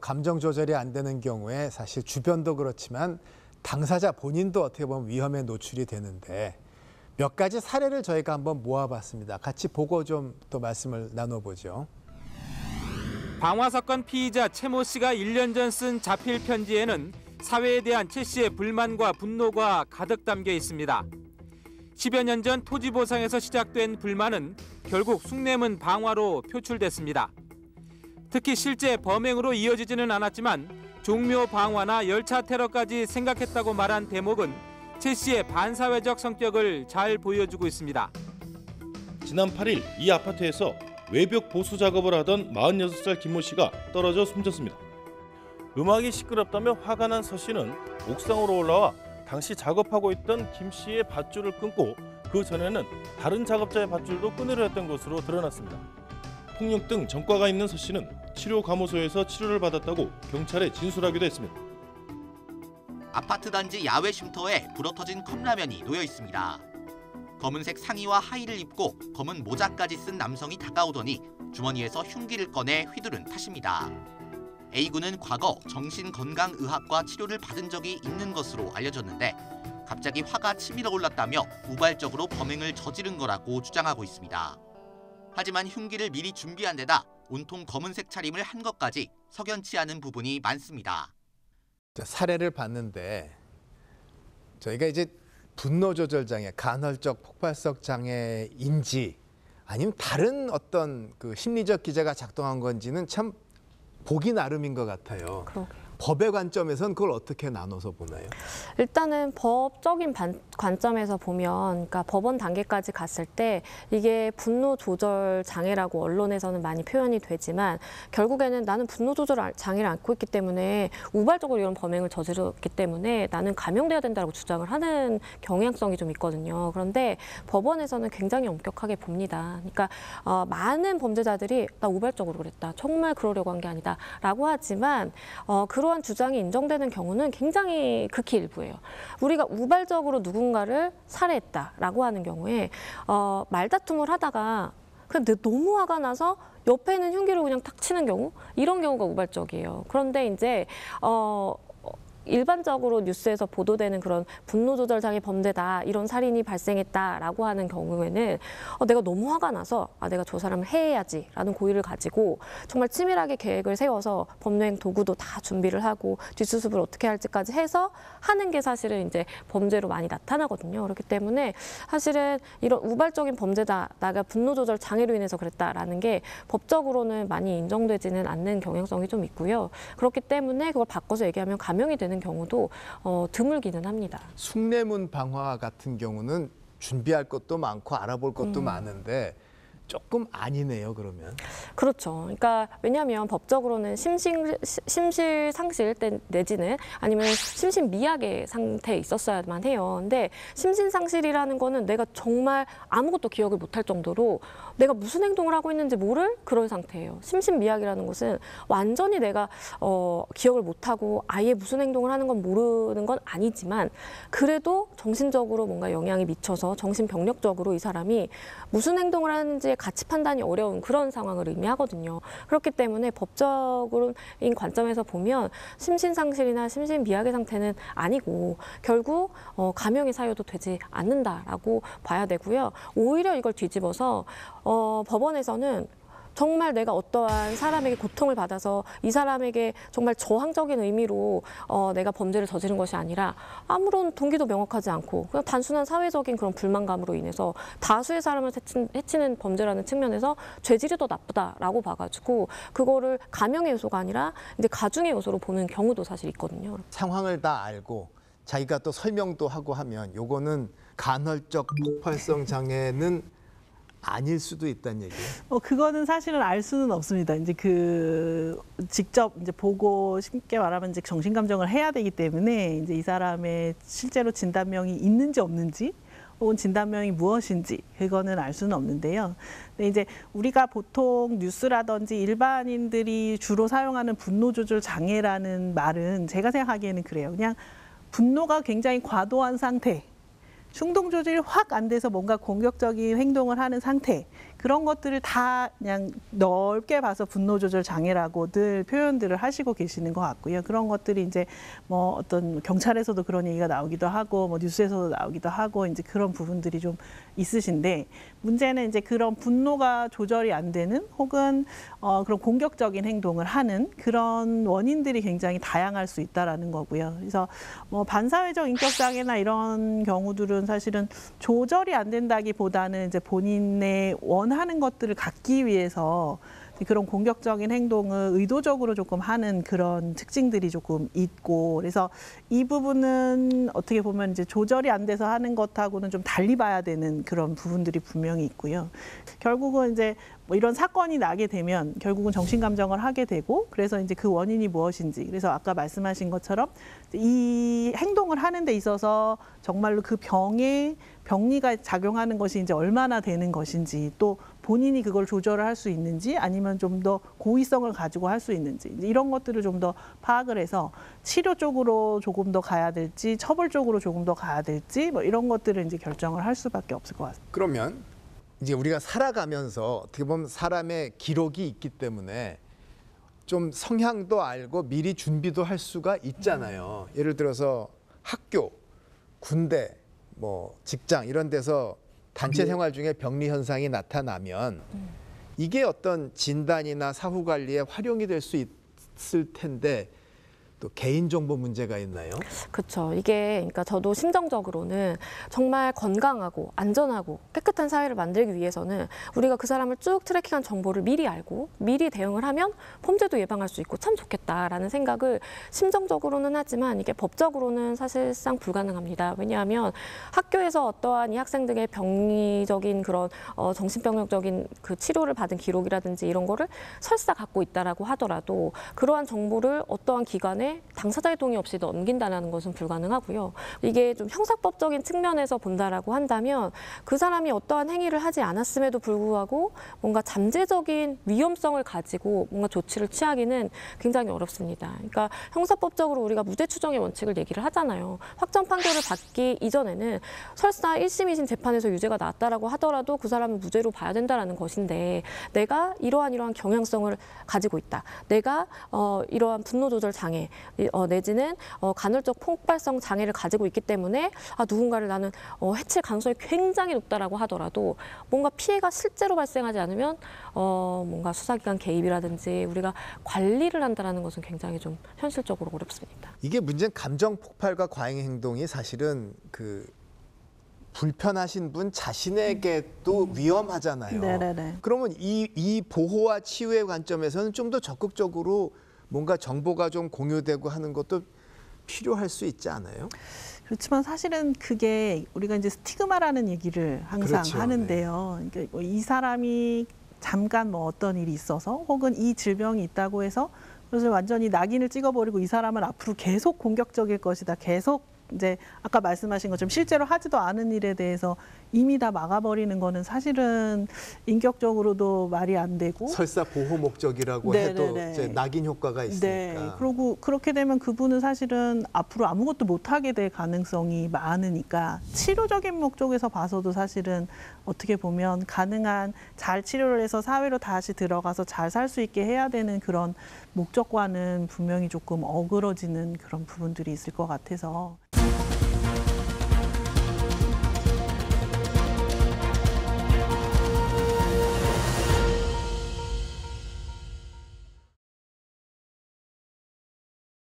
감정 조절이 안 되는 경우에 사실 주변도 그렇지만 당사자 본인도 어떻게 보면 위험에 노출이 되는데 몇 가지 사례를 저희가 한번 모아봤습니다. 같이 보고 좀 또 말씀을 나눠보죠. 방화 사건 피의자 최 모 씨가 1년 전 쓴 자필 편지에는 사회에 대한 최 씨의 불만과 분노가 가득 담겨 있습니다. 10여 년 전 토지 보상에서 시작된 불만은 결국 숭례문 방화로 표출됐습니다. 특히 실제 범행으로 이어지지는 않았지만 종묘 방화나 열차 테러까지 생각했다고 말한 대목은 최 씨의 반사회적 성격을 잘 보여주고 있습니다. 지난 8일 이 아파트에서 외벽 보수 작업을 하던 46살 김 모 씨가 떨어져 숨졌습니다. 음악이 시끄럽다며 화가 난 서 씨는 옥상으로 올라와 당시 작업하고 있던 김 씨의 밧줄을 끊고 그 전에는 다른 작업자의 밧줄도 끊으려 했던 것으로 드러났습니다. 폭력 등 전과가 있는 서 씨는 치료감호소에서 치료를 받았다고 경찰에 진술하기도 했습니다. 아파트 단지 야외 쉼터에 불어터진 컵라면이 놓여 있습니다. 검은색 상의와 하의를 입고 검은 모자까지 쓴 남성이 다가오더니 주머니에서 흉기를 꺼내 휘두른 탓입니다. A군은 과거 정신건강의학과 치료를 받은 적이 있는 것으로 알려졌는데 갑자기 화가 치밀어 올랐다며 우발적으로 범행을 저지른 거라고 주장하고 있습니다. 하지만 흉기를 미리 준비한 데다 온통 검은색 차림을 한 것까지 석연치 않은 부분이 많습니다. 사례를 봤는데 저희가 이제 분노 조절 장애, 간헐적 폭발성 장애인지 아니면 다른 어떤 그 심리적 기제가 작동한 건지는 참 보기 나름인 것 같아요. 그러게요. 법의 관점에서는 그걸 어떻게 나눠서 보나요? 일단은 법적인 관점에서 보면, 그러니까 법원 단계까지 갔을 때 이게 분노 조절 장애라고 언론에서는 많이 표현이 되지만 결국에는 나는 분노 조절 장애를 앓고 있기 때문에 우발적으로 이런 범행을 저질렀기 때문에 나는 감형돼야 된다고 주장을 하는 경향성이 좀 있거든요. 그런데 법원에서는 굉장히 엄격하게 봅니다. 그러니까 많은 범죄자들이 나 우발적으로 그랬다, 정말 그러려고 한 게 아니다 라고 하지만 그러한 주장이 인정되는 경우는 굉장히 극히 일부예요. 우리가 우발적으로 누군가를 살해했다라고 하는 경우에 말다툼을 하다가 그냥 너무 화가 나서 옆에 있는 흉기로 그냥 탁 치는 경우, 이런 경우가 우발적이에요. 그런데 이제 일반적으로 뉴스에서 보도되는 그런 분노 조절 장애 범죄다, 이런 살인이 발생했다라고 하는 경우에는 내가 너무 화가 나서 내가 저 사람을 해야지라는 고의를 가지고 정말 치밀하게 계획을 세워서 범행 도구도 다 준비를 하고 뒷수습을 어떻게 할지까지 해서 하는 게 사실은 이제 범죄로 많이 나타나거든요. 그렇기 때문에 사실은 이런 우발적인 범죄다, 내가 분노 조절 장애로 인해서 그랬다라는 게 법적으로는 많이 인정되지는 않는 경향성이 좀 있고요. 그렇기 때문에 그걸 바꿔서 얘기하면 감형이 되는 경우도 드물기는 합니다. 숭례문 방화 같은 경우는 준비할 것도 많고 알아볼 것도 많은데 조금 아니네요, 그러면. 그렇죠. 그러니까 왜냐하면 법적으로는 심실상실 내지는 아니면 심신미약의 상태에 있었어야만 해요. 근데 심신상실이라는 거는 내가 정말 아무것도 기억을 못할 정도로 내가 무슨 행동을 하고 있는지 모를 그런 상태예요. 심신미약이라는 것은 완전히 내가 기억을 못하고 아예 무슨 행동을 하는 건 모르는 건 아니지만 그래도 정신적으로 뭔가 영향이 미쳐서 정신병력적으로 이 사람이 무슨 행동을 하는지 가치 판단이 어려운 그런 상황을 의미하거든요. 그렇기 때문에 법적인 관점에서 보면 심신상실이나 심신미약의 상태는 아니고 결국 감형의 사유도 되지 않는다라고 봐야 되고요. 오히려 이걸 뒤집어서 법원에서는 정말 내가 어떠한 사람에게 고통을 받아서 이 사람에게 정말 저항적인 의미로 내가 범죄를 저지른 것이 아니라 아무런 동기도 명확하지 않고 그냥 단순한 사회적인 그런 불만감으로 인해서 다수의 사람을 해치는 범죄라는 측면에서 죄질이 더 나쁘다라고 봐가지고 그거를 감형의 요소가 아니라 이제 가중의 요소로 보는 경우도 사실 있거든요. 상황을 다 알고 자기가 또 설명도 하고 하면 요거는 간헐적 폭발성 장애는 아닐 수도 있다는 얘기예요. 그거는 사실은 알 수는 없습니다. 이제 직접 이제 보고 쉽게 말하면 이제 정신 감정을 해야 되기 때문에 이제 이 사람의 실제로 진단명이 있는지 없는지 혹은 진단명이 무엇인지 그거는 알 수는 없는데요. 근데 이제 우리가 보통 뉴스라든지 일반인들이 주로 사용하는 분노 조절 장애라는 말은 제가 생각하기에는 그래요. 그냥 분노가 굉장히 과도한 상태. 충동 조절이 확 안 돼서 뭔가 공격적인 행동을 하는 상태. 그런 것들을 다 그냥 넓게 봐서 분노 조절 장애라고 늘 표현들을 하시고 계시는 것 같고요. 그런 것들이 이제 뭐 어떤 경찰에서도 그런 얘기가 나오기도 하고 뭐 뉴스에서도 나오기도 하고 이제 그런 부분들이 좀 있으신데, 문제는 이제 그런 분노가 조절이 안 되는 혹은 그런 공격적인 행동을 하는 그런 원인들이 굉장히 다양할 수 있다라는 거고요. 그래서 뭐 반사회적 인격 장애나 이런 경우들은 사실은 조절이 안 된다기보다는 이제 본인의 원하는 것들을 갖기 위해서 그런 공격적인 행동을 의도적으로 조금 하는 그런 특징들이 조금 있고, 그래서 이 부분은 어떻게 보면 이제 조절이 안 돼서 하는 것하고는 좀 달리 봐야 되는 그런 부분들이 분명히 있고요. 결국은 이제 뭐 이런 사건이 나게 되면 결국은 정신감정을 하게 되고, 그래서 이제 그 원인이 무엇인지, 그래서 아까 말씀하신 것처럼 이 행동을 하는 데 있어서 정말로 그 병리가 작용하는 것이 이제 얼마나 되는 것인지, 또 본인이 그걸 조절을 할 수 있는지 아니면 좀 더 고의성을 가지고 할 수 있는지, 이런 것들을 좀 더 파악을 해서 치료 쪽으로 조금 더 가야 될지 처벌 쪽으로 조금 더 가야 될지 뭐 이런 것들을 이제 결정을 할 수밖에 없을 것 같습니다. 그러면 이제 우리가 살아가면서 어떻게 보면 사람의 기록이 있기 때문에 좀 성향도 알고 미리 준비도 할 수가 있잖아요. 예를 들어서 학교, 군대, 뭐 직장 이런 데서 단체 생활 중에 병리 현상이 나타나면 이게 어떤 진단이나 사후 관리에 활용이 될 수 있을 텐데 또 개인정보 문제가 있나요? 그렇죠. 이게 그러니까 저도 심정적으로는 정말 건강하고 안전하고 깨끗한 사회를 만들기 위해서는 우리가 그 사람을 쭉 트래킹한 정보를 미리 알고 미리 대응을 하면 범죄도 예방할 수 있고 참 좋겠다라는 생각을 심정적으로는 하지만 이게 법적으로는 사실상 불가능합니다. 왜냐하면 학교에서 어떠한 이 학생들의 병리적인 그런 정신병력적인 그 치료를 받은 기록이라든지 이런 거를 설사 갖고 있다라고 하더라도 그러한 정보를 어떠한 기관에 당사자의 동의 없이 넘긴다는 것은 불가능하고요. 이게 좀 형사법적인 측면에서 본다라고 한다면 그 사람이 어떠한 행위를 하지 않았음에도 불구하고 뭔가 잠재적인 위험성을 가지고 뭔가 조치를 취하기는 굉장히 어렵습니다. 그러니까 형사법적으로 우리가 무죄 추정의 원칙을 얘기를 하잖아요. 확정 판결을 받기 이전에는 설사 1심, 2심 재판에서 유죄가 나왔다라고 하더라도 그 사람은 무죄로 봐야 된다는 것인데, 내가 이러한 경향성을 가지고 있다. 내가 이러한 분노 조절 장애 내지는 간헐적 폭발성 장애를 가지고 있기 때문에 누군가를 나는 해칠 가능성이 굉장히 높다라고 하더라도 뭔가 피해가 실제로 발생하지 않으면 뭔가 수사기관 개입이라든지 우리가 관리를 한다는 것은 굉장히 좀 현실적으로 어렵습니다. 이게 문제는 감정 폭발과 과잉 행동이 사실은 그 불편하신 분 자신에게도 위험하잖아요. 네네네. 그러면 이 보호와 치유의 관점에서는 좀 더 적극적으로 뭔가 정보가 좀 공유되고 하는 것도 필요할 수 있지 않아요? 그렇지만 사실은 그게 우리가 이제 스티그마라는 얘기를 항상 그렇죠. 하는데요. 그러니까 뭐이 사람이 잠깐 뭐 어떤 일이 있어서 혹은 이 질병이 있다고 해서 그래서 완전히 낙인을 찍어버리고 이 사람은 앞으로 계속 공격적일 것이다. 계속 이제 아까 말씀하신 것처럼 실제로 하지도 않은 일에 대해서 이미 다 막아버리는 거는 사실은 인격적으로도 말이 안 되고, 설사 보호 목적이라고 네네네. 해도 이제 낙인 효과가 있으니까. 네. 그리고 그렇게 되면 그분은 사실은 앞으로 아무것도 못하게 될 가능성이 많으니까 치료적인 목적에서 봐서도 사실은 어떻게 보면 가능한 잘 치료를 해서 사회로 다시 들어가서 잘 살 수 있게 해야 되는 그런 목적과는 분명히 조금 어그러지는 그런 부분들이 있을 것 같아서.